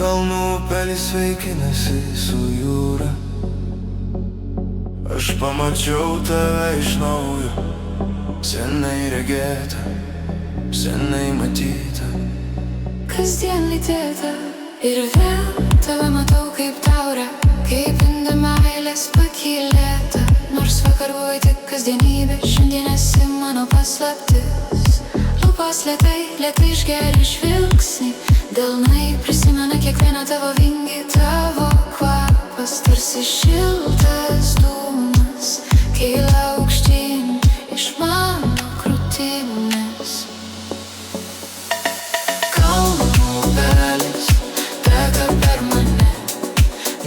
Kalnų upelis sveikinasi su jūra. Aš pamačiau tave iš naujo, seniai regėta, seniai matyta, kasdien lytėta. Ir vėl tave matau kaip taurę, kaip inda meilės pakylėta. Nors vakar buvai tik kasdienybė, šiandien esi mano paslaptis. Lūpos lėtai išgeri žvilgsnį, delnai prisimena kiekvieną tavo vingį. Tavo kvapas tarsi šiltas dūmas kyla aukštyn iš mano krūtinės. Kalnų upelis teka per mane,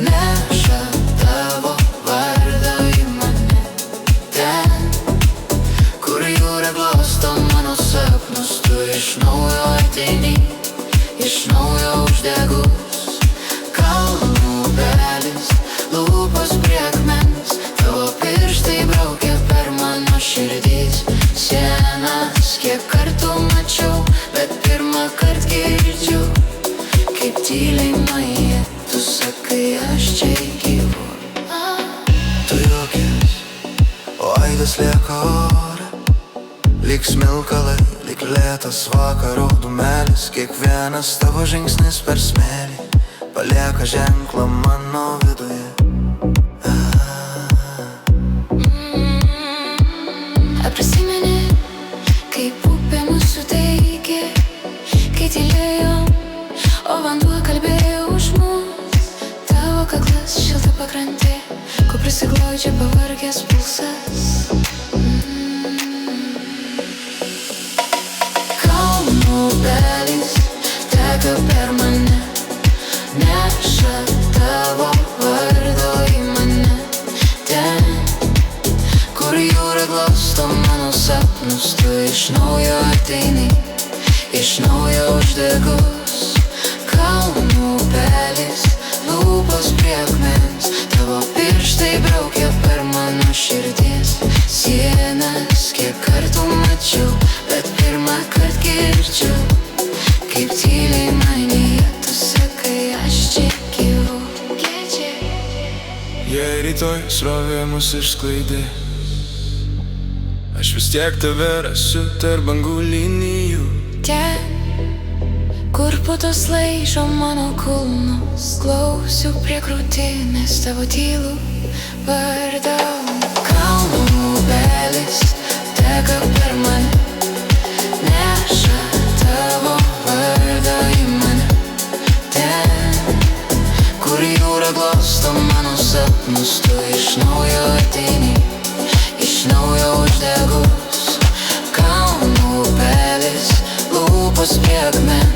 neša tavo vardą į mane. Ten, kur jūra glosto mano sapnus, tu iš naujo ateini, iš naujo uždegus. Kalnų upelis, lūpos prie akmens, tavo pirštai braukia per mano širdis sienas. Kiek kartų mačiau, bet pirmą kart girdžiu, kaip tyliai manyje tu sakai, aš čia gyvu. Tu juokies, o aidas lieka ore, lyg smilkalai, lyg lėtas vakaro dūmelis. Kiekvienas tavo žingsnis per smėlį palieka ženklą mano viduje. Ar prisimeni, kaip upė mūsų teikė, kai tylėjom, o vanduo kalbėjo už mus? Tavo kaklas, šilta pakrantė, kur prisiglaudžia pavargęs pulsas. Kalnų upelis teka per mane, neša tavo vardo į mane. Ten, kur jūra glosto mano sapnus, tu iš naujo ateini, iš naujo uždegus. Kalnų upelis, lūpos prie akmens, tavo pirštai braukia per mano širdies sienas. Kiek kartų mačiau, bet pirmą kart girdžiu, kaip tyliai manyje tu sakai, aš čia gyvu. Jei rytoj srovė mus išsklaidė, aš vis tiek tave rasiu tarp bangų linijų. Ten, kur putos laižo mano kulnus, klausiu prie krūtinės tavo tylų vardą. Kalnų upelis teka per mane, neša tavo vardą į mane. Ten, kur jūra glosto mano sapnus, tu iš naujo ateini, iš naujo uždegus. Kalnų upelis, lūpos prie akmens,